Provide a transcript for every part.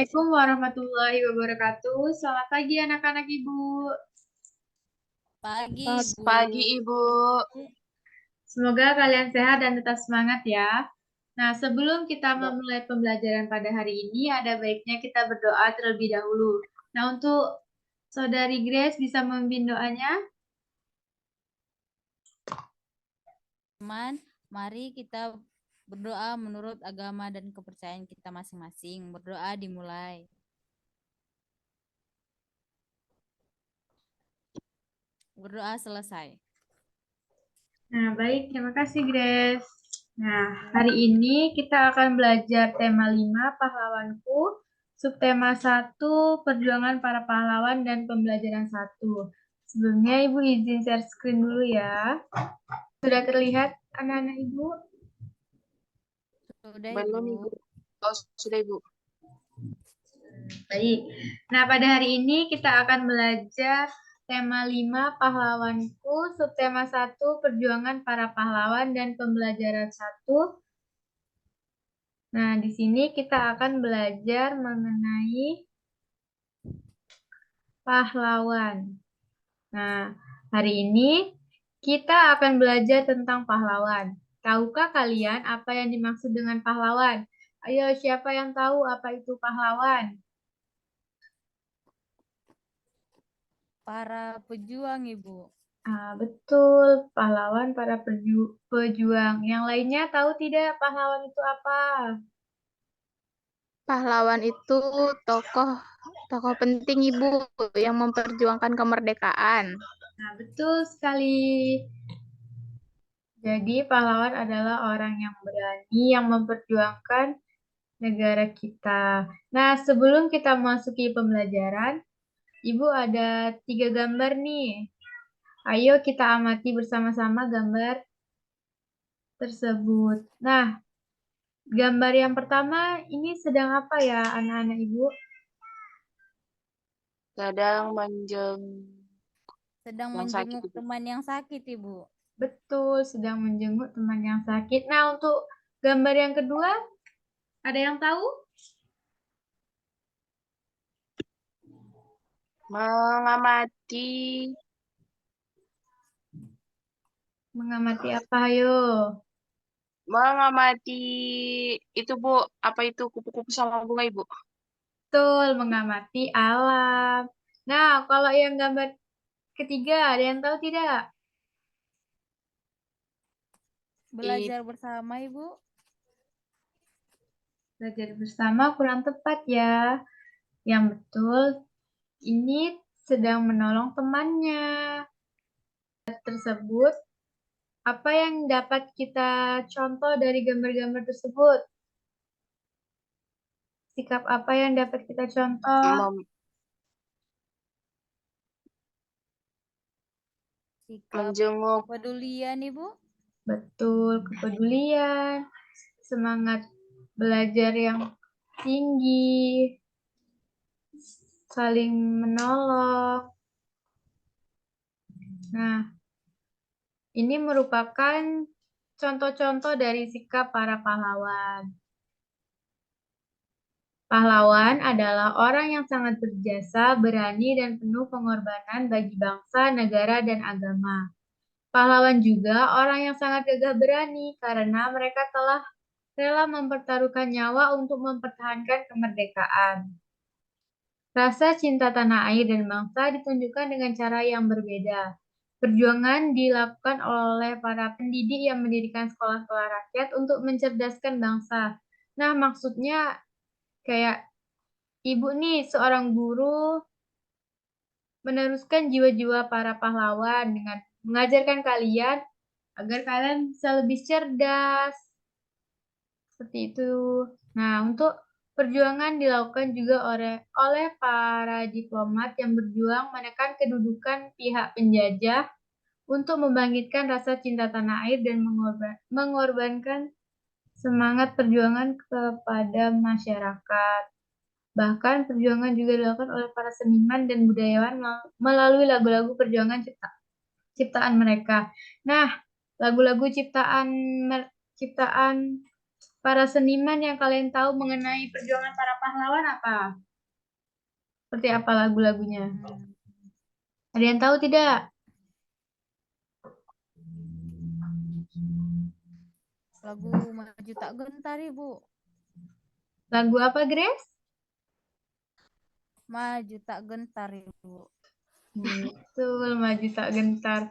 Assalamualaikum warahmatullahi wabarakatuh. Selamat pagi anak-anak Ibu. Pagi, Selamat Ibu. pagi, Ibu. Semoga kalian sehat dan tetap semangat ya. Nah, sebelum kita Ya. memulai pembelajaran pada hari ini, ada baiknya kita berdoa terlebih dahulu. Nah, untuk Saudari Grace bisa memimpin doanya? Teman, mari kita berdoa menurut agama dan kepercayaan kita masing-masing. Berdoa dimulai. Berdoa selesai. Nah, baik. Terima kasih, Grace. Nah, hari ini kita akan belajar tema 5, pahlawanku, subtema 1, perjuangan para pahlawan, dan pembelajaran 1. Sebelumnya, Ibu izin share screen dulu ya. Sudah terlihat anak-anak Ibu? Sudah, Belum, Ibu. Ibu. Oh, sudah, Ibu. Baik. Nah, pada hari ini kita akan belajar tema 5, pahlawanku, subtema 1, perjuangan para pahlawan, dan pembelajaran 1. Nah, di sini kita akan belajar mengenai pahlawan. Nah, hari ini kita akan belajar tentang pahlawan. Tahukah kalian apa yang dimaksud dengan pahlawan? Ayo, siapa yang tahu apa itu pahlawan? Para pejuang, Ibu. Betul, pahlawan para pejuang. Yang lainnya tahu tidak pahlawan itu apa? Pahlawan itu tokoh penting, Ibu, yang memperjuangkan kemerdekaan. Nah, betul sekali. Jadi, pahlawan adalah orang yang berani, yang memperjuangkan negara kita. Nah, sebelum kita memasuki pembelajaran, Ibu ada 3 gambar nih. Ayo kita amati bersama-sama gambar tersebut. Nah, gambar yang pertama ini sedang apa ya anak-anak Ibu? Sedang Sedang yang sakit, menjenguk Ibu. teman yang sakit, Ibu. Betul, sedang menjenguk teman yang sakit. Nah, untuk gambar yang kedua, ada yang tahu? Mengamati Mengamati apa, ayo? mengamati itu, Bu, apa itu kupu-kupu sama bunga, Ibu? Betul, mengamati alam. Nah, kalau yang gambar ketiga, ada yang tahu tidak? I- Belajar bersama, Ibu. Belajar bersama kurang tepat ya. Yang betul, ini sedang menolong temannya. Tersebut, apa yang dapat kita contoh dari gambar-gambar tersebut? Sikap apa yang dapat kita contoh? mem- Sikap menjenguk kepedulian, Ibu. Betul, kepedulian, semangat belajar yang tinggi, saling menolong. Nah, ini merupakan contoh-contoh dari sikap para pahlawan. Pahlawan adalah orang yang sangat berjasa, berani, dan penuh pengorbanan bagi bangsa, negara, dan agama. Pahlawan juga orang yang sangat gagah berani karena mereka telah rela mempertaruhkan nyawa untuk mempertahankan kemerdekaan. Rasa cinta tanah air dan bangsa ditunjukkan dengan cara yang berbeda. Perjuangan dilakukan oleh para pendidik yang mendirikan sekolah-sekolah rakyat untuk mencerdaskan bangsa. Nah, maksudnya kayak ibu nih, seorang guru meneruskan jiwa-jiwa para pahlawan dengan mengajarkan kalian agar kalian bisa lebih cerdas. Seperti itu. Nah, untuk perjuangan dilakukan juga oleh para diplomat yang berjuang menekan kedudukan pihak penjajah untuk membangkitkan rasa cinta tanah air dan mengorbankan semangat perjuangan kepada masyarakat. Bahkan perjuangan juga dilakukan oleh para seniman dan budayawan melalui lagu-lagu perjuangan ciptaan mereka. Nah, lagu-lagu ciptaan para seniman yang kalian tahu mengenai perjuangan para pahlawan apa? Seperti apa lagu-lagunya? Hmm, Ada yang tahu tidak? lagu Maju Tak Gentar, Ibu. Lagu apa, Grace? Maju Tak Gentar, Ibu. Betul, Maju Tak Gentar.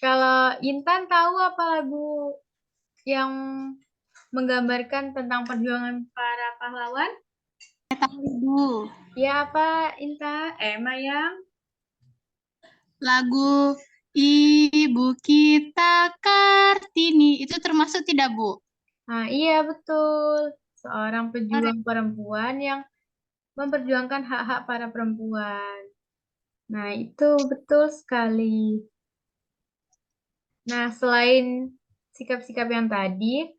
Kalau Intan tahu apa lagu yang menggambarkan tentang perjuangan para pahlawan? Tahu Ibu. Ya apa, Intan? Mayang? Lagu Ibu Kita Kartini itu termasuk tidak, Bu? Nah, iya betul. Seorang pejuang perempuan yang memperjuangkan hak-hak para perempuan. Nah, itu betul sekali. Nah, selain sikap-sikap yang tadi,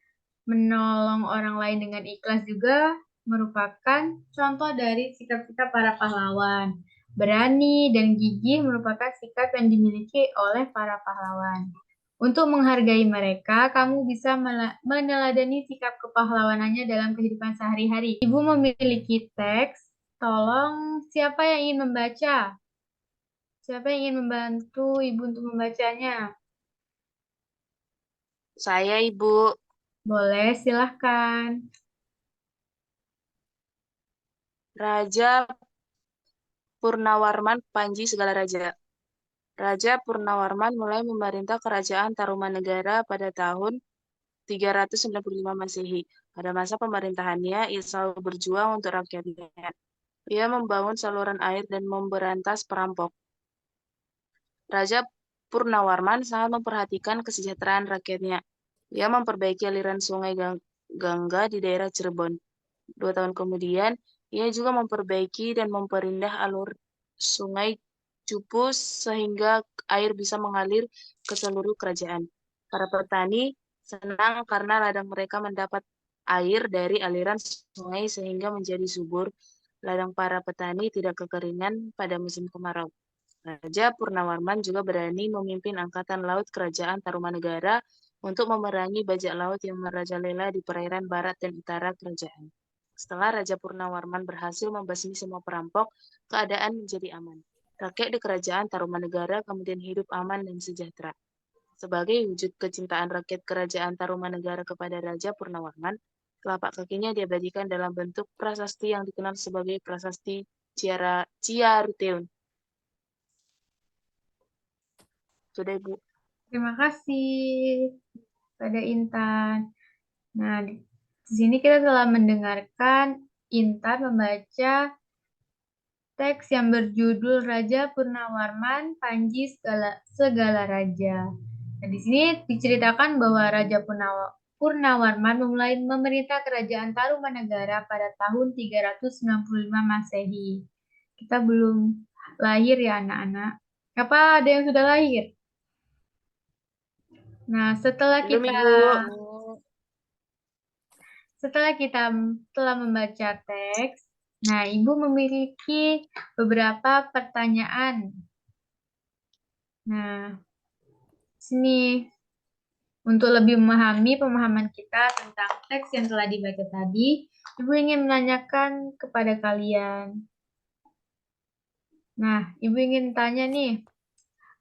menolong orang lain dengan ikhlas juga merupakan contoh dari sikap-sikap para pahlawan. Berani dan gigih merupakan sikap yang dimiliki oleh para pahlawan. Untuk menghargai mereka, kamu bisa meneladani sikap kepahlawanannya dalam kehidupan sehari-hari. Ibu memiliki teks, tolong siapa yang ingin membaca? Siapa yang ingin membantu Ibu untuk membacanya? Saya, Ibu. Boleh, silahkan. Raja Purnawarman Panji segala raja. Raja Purnawarman mulai memerintah kerajaan Tarumanegara pada tahun 395 Masehi. Pada masa pemerintahannya, ia selalu berjuang untuk rakyatnya. Ia membangun saluran air dan memberantas perampok. Raja Purnawarman sangat memperhatikan kesejahteraan rakyatnya. Ia memperbaiki aliran sungai Gangga di daerah Cirebon. 2 tahun kemudian, ia juga memperbaiki dan memperindah alur sungai Cupu sehingga air bisa mengalir ke seluruh kerajaan. Para petani senang karena ladang mereka mendapat air dari aliran sungai sehingga menjadi subur. Ladang para petani tidak kekeringan pada musim kemarau. Raja Purnawarman juga berani memimpin angkatan laut kerajaan Tarumanegara untuk memerangi bajak laut yang merajalela di perairan barat dan utara kerajaan. Setelah Raja Purnawarman berhasil membasmi semua perampok, keadaan menjadi aman. Rakyat di kerajaan Tarumanegara kemudian hidup aman dan sejahtera. Sebagai wujud kecintaan rakyat kerajaan Tarumanegara kepada Raja Purnawarman, telapak kakinya diabadikan dalam bentuk prasasti yang dikenal sebagai Prasasti Ciaruteun. Sudah, Ibu. Terima kasih pada Intan. Nah, di sini kita telah mendengarkan Intan membaca teks yang berjudul Raja Purnawarman Panji Segala Raja. Nah, di sini diceritakan bahwa Raja Purnawarman memulai memerintah kerajaan Tarumanegara pada tahun 395 Masehi. Kita belum lahir ya anak-anak. Apa ada yang sudah lahir? Nah, setelah Belum, kita Ibu. telah membaca teks, nah Ibu memiliki beberapa pertanyaan. Nah, sini untuk lebih memahami pemahaman kita tentang teks yang telah dibaca tadi, Ibu ingin menanyakan kepada kalian. Nah, Ibu ingin tanya nih,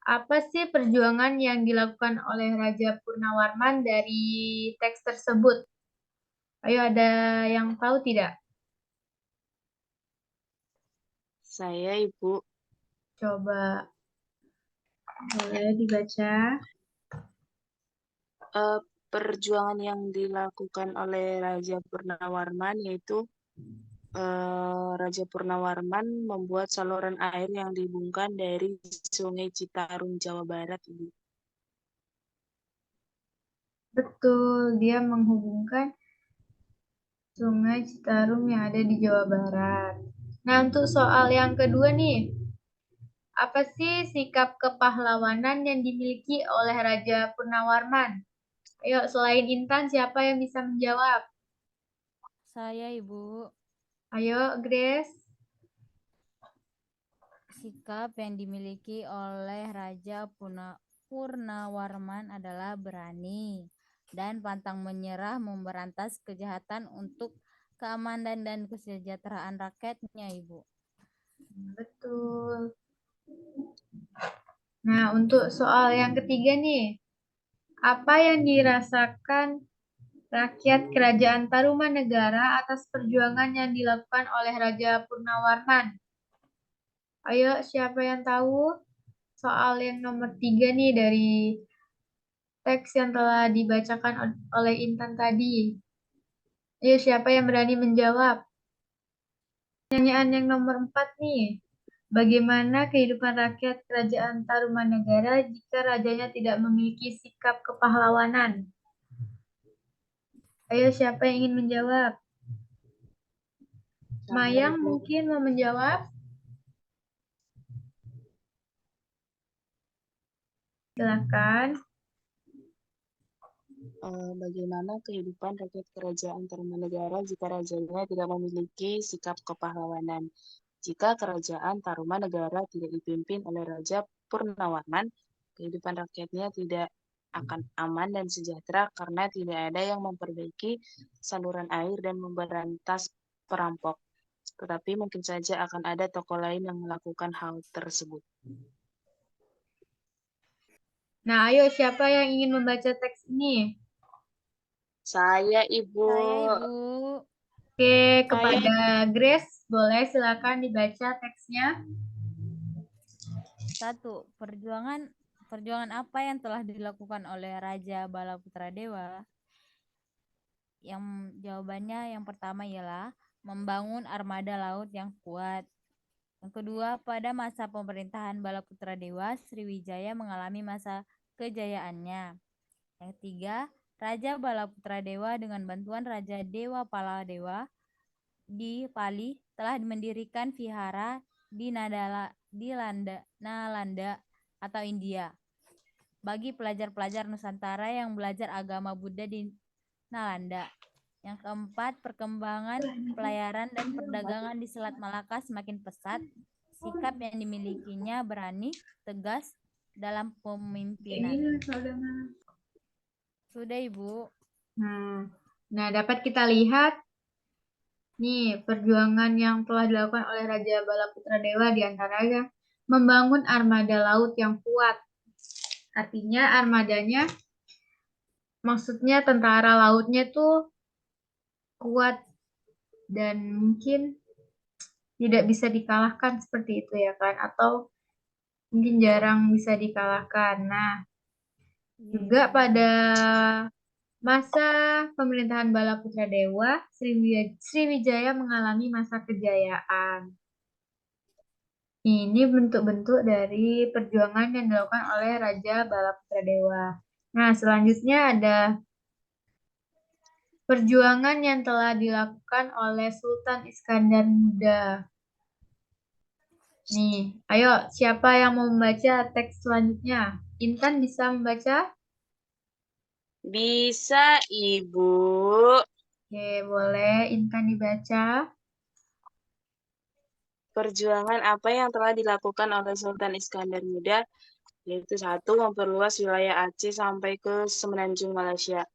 apa sih perjuangan yang dilakukan oleh Raja Purnawarman dari teks tersebut? Ayo, ada yang tahu tidak? Saya, Ibu. Coba, boleh dibaca. Perjuangan yang dilakukan oleh Raja Purnawarman yaitu Raja Purnawarman membuat saluran air yang dihubungkan dari Sungai Citarum, Jawa Barat, Ibu. Betul, dia menghubungkan Sungai Citarum yang ada di Jawa Barat. Nah, untuk soal yang kedua nih, apa sih sikap kepahlawanan yang dimiliki oleh Raja Purnawarman? Ayo, selain Intan, siapa yang bisa menjawab? Saya, Ibu. Ayo, Grace. Sikap yang dimiliki oleh Raja Purnawarman adalah berani. dan pantang menyerah memberantas kejahatan untuk keamanan dan kesejahteraan rakyatnya, Ibu. Betul. Nah, untuk soal yang ketiga nih, apa yang dirasakan rakyat Kerajaan Tarumanegara atas perjuangan yang dilakukan oleh Raja Purnawarman? Ayo, siapa yang tahu? Soal yang nomor 3 nih dari teks yang telah dibacakan oleh Intan tadi. Ayo, siapa yang berani menjawab? Pertanyaan yang nomor 4 nih. Bagaimana kehidupan rakyat Kerajaan Tarumanegara jika rajanya tidak memiliki sikap kepahlawanan? Ayo, siapa yang ingin menjawab? Sama, Mayang Ibu. mungkin mau menjawab? Silakan. Bagaimana kehidupan rakyat Kerajaan Tarumanegara jika rajanya tidak memiliki sikap kepahlawanan? Jika Kerajaan Tarumanegara tidak dipimpin oleh Raja Purnawarman, kehidupan rakyatnya tidak akan aman dan sejahtera karena tidak ada yang memperbaiki saluran air dan memberantas perampok. Tetapi mungkin saja akan ada tokoh lain yang melakukan hal tersebut. Nah, ayo siapa yang ingin membaca teks ini? Saya, Ibu. Saya, Ibu. Oke, kepada Grace, boleh silakan dibaca teksnya. 1. Perjuangan apa yang telah dilakukan oleh Raja Balaputra Dewa? Yang jawabannya yang pertama ialah membangun armada laut yang kuat. Yang kedua, pada masa pemerintahan Balaputra Dewa, Sriwijaya mengalami masa kejayaannya. Yang ketiga, Raja Balaputra Dewa dengan bantuan Raja Dewa Paladewa di Pali telah mendirikan vihara di Nalanda atau India bagi pelajar-pelajar Nusantara yang belajar agama Buddha di Nalanda. Yang keempat, perkembangan pelayaran dan perdagangan di Selat Malaka semakin pesat. Sikap yang dimilikinya berani, tegas dalam pemimpinan. Sudah, Ibu. Nah, dapat kita lihat nih perjuangan yang telah dilakukan oleh Raja Balaputra Dewa di antaranya membangun armada laut yang kuat. Artinya armadanya, maksudnya tentara lautnya tuh kuat dan mungkin tidak bisa dikalahkan seperti itu ya kan, atau mungkin jarang bisa dikalahkan. Nah, juga pada masa pemerintahan Balaputra Dewa, Sriwijaya mengalami masa kejayaan. Ini bentuk-bentuk dari perjuangan yang dilakukan oleh Raja Balaputra Dewa. Nah, selanjutnya ada perjuangan yang telah dilakukan oleh Sultan Iskandar Muda. Nih, ayo siapa yang mau membaca teks selanjutnya? Intan bisa membaca? Bisa, Ibu. Oke, boleh Intan dibaca. Perjuangan apa yang telah dilakukan oleh Sultan Iskandar Muda, yaitu 1. Memperluas wilayah Aceh sampai ke semenanjung Malaysia.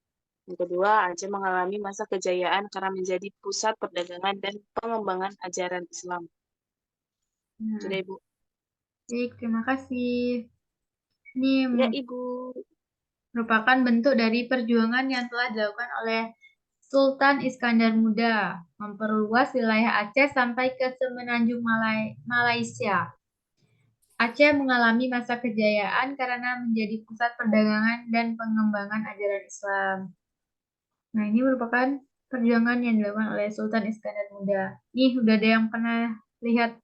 Yang kedua, Aceh mengalami masa kejayaan karena menjadi pusat perdagangan dan pengembangan ajaran Islam. Sudah, Ibu. Baik, terima kasih. Ini Ya, Ibu. merupakan bentuk dari perjuangan yang telah dilakukan oleh Sultan Iskandar Muda, memperluas wilayah Aceh sampai ke semenanjung Malaysia. Aceh mengalami masa kejayaan karena menjadi pusat perdagangan dan pengembangan ajaran Islam. Nah, ini merupakan perjuangan yang dilakukan oleh Sultan Iskandar Muda. Nih, udah ada yang pernah lihat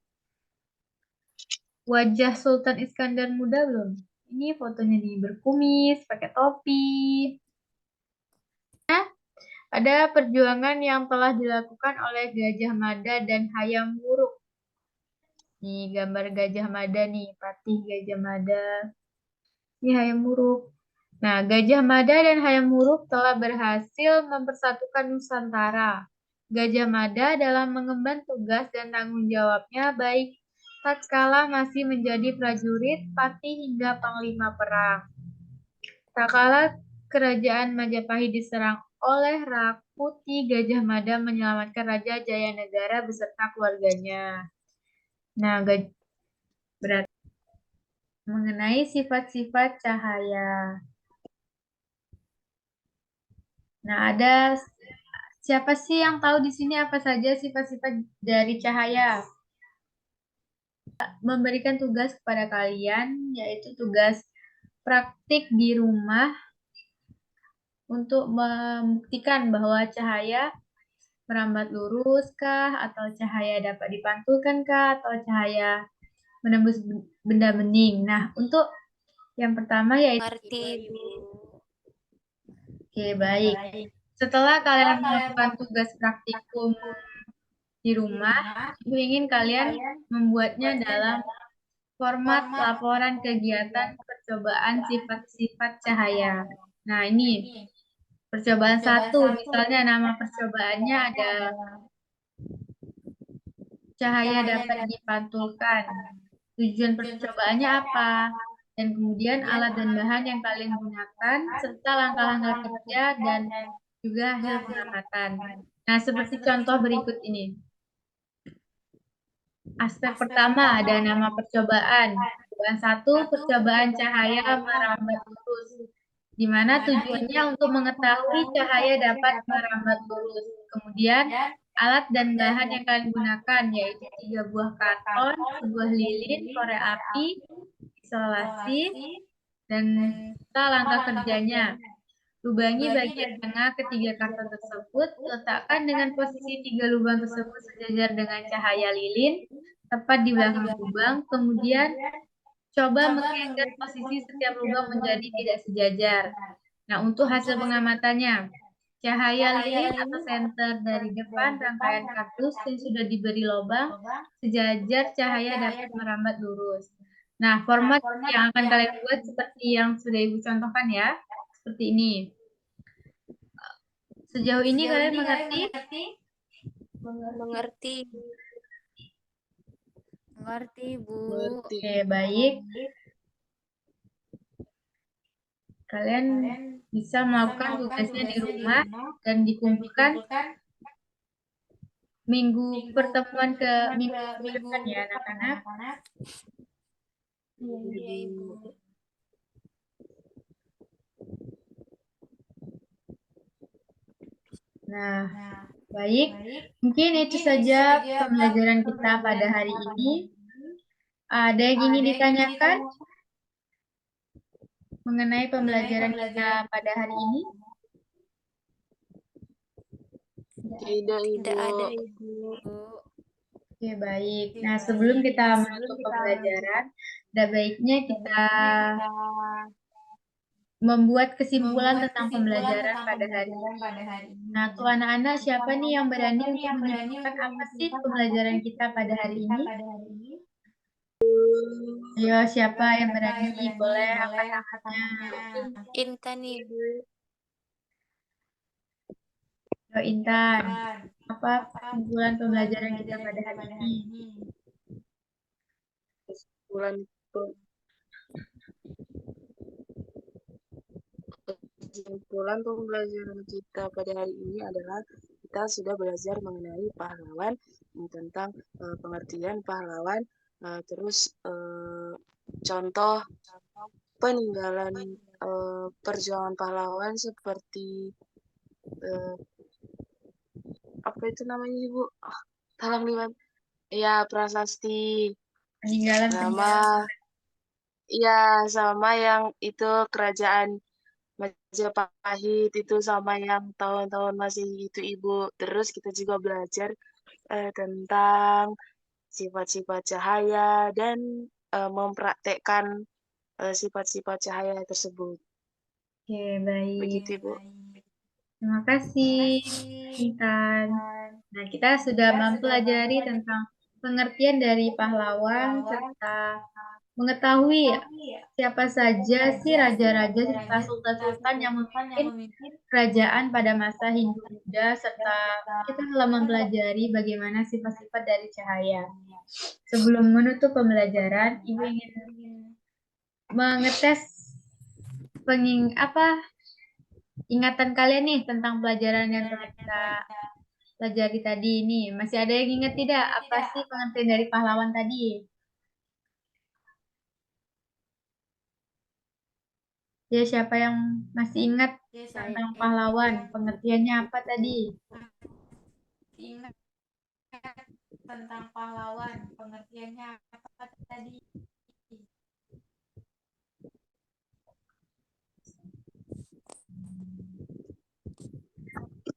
wajah Sultan Iskandar Muda belum? Ini fotonya nih, berkumis, pakai topi. Ada perjuangan yang telah dilakukan oleh Gajah Mada dan Hayam Wuruk. Nih, gambar Gajah Mada nih, Patih Gajah Mada. Ini Hayam Wuruk. Nah, Gajah Mada dan Hayam Wuruk telah berhasil mempersatukan Nusantara. Gajah Mada dalam mengemban tugas dan tanggung jawabnya baik tatkala masih menjadi prajurit, patih hingga panglima perang. Kerajaan Majapahit diserang oleh Rakuti, Gajah Mada menyelamatkan Raja Jayanegara beserta keluarganya. Nah, berarti mengenai sifat-sifat cahaya. Nah, ada siapa sih yang tahu di sini apa saja sifat-sifat dari cahaya? Memberikan tugas kepada kalian, yaitu tugas praktik di rumah untuk membuktikan bahwa cahaya merambat lurus kah, atau cahaya dapat dipantulkan kah, atau cahaya menembus benda bening. Nah, untuk yang pertama yaitu Ngerti, Bu. oke, baik. Setelah kalian melakukan tugas praktikum di rumah, Ibu ingin kalian membuatnya dalam format laporan kegiatan percobaan sifat-sifat cahaya. Nah, ini percobaan 1, misalnya nama percobaannya ada cahaya dapat dipantulkan. Tujuan percobaannya apa? Dan kemudian alat dan bahan yang kalian gunakan, serta langkah-langkah kerja dan juga hasil pengamatan. Nah, seperti contoh berikut ini. Aspek pertama ada nama percobaan. Percobaan 1, percobaan cahaya merambat lurus, di mana tujuannya untuk mengetahui cahaya dapat merambat lurus. Kemudian, alat dan bahan yang kalian gunakan, yaitu 3 buah karton, sebuah lilin, korek api, isolasi, dan serta langkah kerjanya. Lubangi bagian tengah ketiga karton tersebut, letakkan dengan posisi 3 lubang tersebut sejajar dengan cahaya lilin, tepat di belakang lubang, kemudian coba menggeser posisi setiap lubang menjadi tidak sejajar. Nah, untuk hasil pengamatannya, cahaya lilin atau senter dari depan rangkaian kardus yang sudah diberi lubang sejajar cahaya dapat merambat lurus. Nah, format yang akan kalian buat seperti yang sudah Ibu contohkan ya, seperti ini. Sejauh ini kalian mengerti? Mengerti. Mengerti, Bu. Oke, baik. Kalian bisa melakukan tugasnya di rumah dan dikumpulkan pertemuan ke minggu depan ya, anak-anak. Iya, Ibu. Nah, baik. Mungkin itu saja pembelajaran kita pada hari ini. Ada yang ingin ditanyakan mengenai pembelajaran kita pada hari ini? Tidak, Tidak ada, Ibu. Ibu. Oke, baik. Nah, sebelum kita menutup pembelajaran, ada baiknya kita membuat kesimpulan tentang pembelajaran pada hari ini. Nah, tuh anak-anak, siapa nih yang berani untuk menyimpulkan apa sih pembelajaran kita pada hari ini? Ayo, siapa yang berani? Boleh angkat tangannya. Intan, Ibu. Ayo, Intan. Apa kesimpulan pembelajaran kita pada hari ini? Kesimpulan pembelajaran kita pada hari ini adalah kita sudah belajar mengenai pahlawan, tentang pengertian pahlawan, terus contoh peninggalan perjuangan pahlawan seperti apa itu namanya, Ibu? Tolong lihat. Ya, prasasti Peninggalan sama sama yang itu kerajaan Majapahit itu sama yang tahun-tahun masih itu, Ibu. Terus kita juga belajar tentang sifat-sifat cahaya dan mempraktekkan sifat-sifat cahaya tersebut. Oke, baik. Begitu, Ibu. Terima kasih, Intan. Nah, kita sudah mempelajari tentang pengertian dari pahlawan serta mengetahui siapa saja sih raja-raja serta sultan-sultan yang memimpin kerajaan pada masa Hindu Buddha serta kita telah mempelajari bagaimana sifat-sifat dari cahaya. Sebelum menutup pembelajaran, Ibu ingin mengetes ingatan kalian nih tentang pelajaran yang telah kita pelajari tadi ini. Masih ada yang ingat tidak? Apa sih pengertian dari pahlawan tadi? Ya, siapa yang masih ingat tentang pahlawan? Pengertiannya apa tadi? Ingat tentang pahlawan, pengertiannya apa tadi?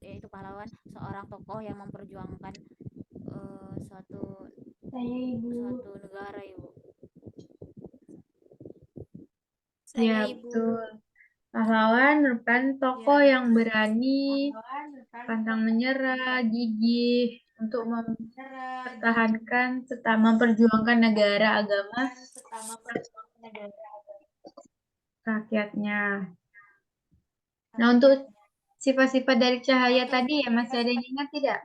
Yaitu pahlawan seorang tokoh yang memperjuangkan suatu negara, Ibu. Ya, Saya Ibu. betul. Pahlawan merupakan tokoh yang berani, pantang menyerah, gigih untuk mempertahankan serta memperjuangkan negara, agama, rakyatnya. Nah, untuk sifat-sifat dari cahaya tadi ya masih ada yang ingat tidak?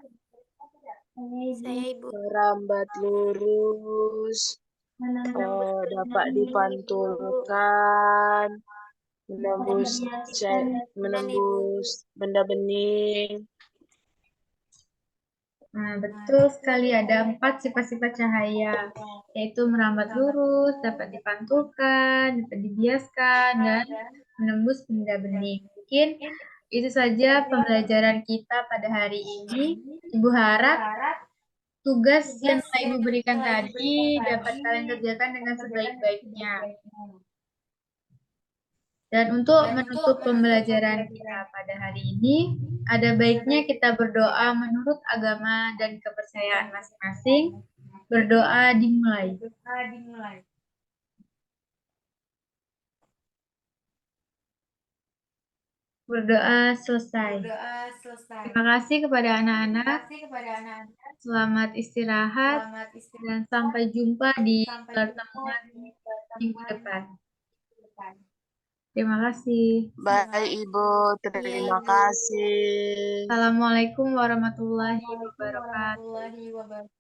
Saya Ibu. Merambat lurus, dapat dipantulkan, menembus benda bening. Nah, betul sekali ada 4 sifat-sifat cahaya, yaitu merambat lurus, dapat dipantulkan, dapat dibiaskan, dan menembus benda bening. Mungkin itu saja pembelajaran kita pada hari ini. Ibu harap tugas yang telah Ibu berikan tadi dapat kalian kerjakan dengan sebaik-baiknya. Dan untuk menutup pembelajaran kita pada hari ini, ada baiknya kita berdoa menurut agama dan kepercayaan masing-masing. Berdoa dimulai. Berdoa selesai. Terima kasih kepada anak-anak. Selamat istirahat dan sampai jumpa di pertemuan minggu depan. Terima kasih. Baik, Ibu. Terima kasih. Assalamualaikum warahmatullahi wabarakatuh.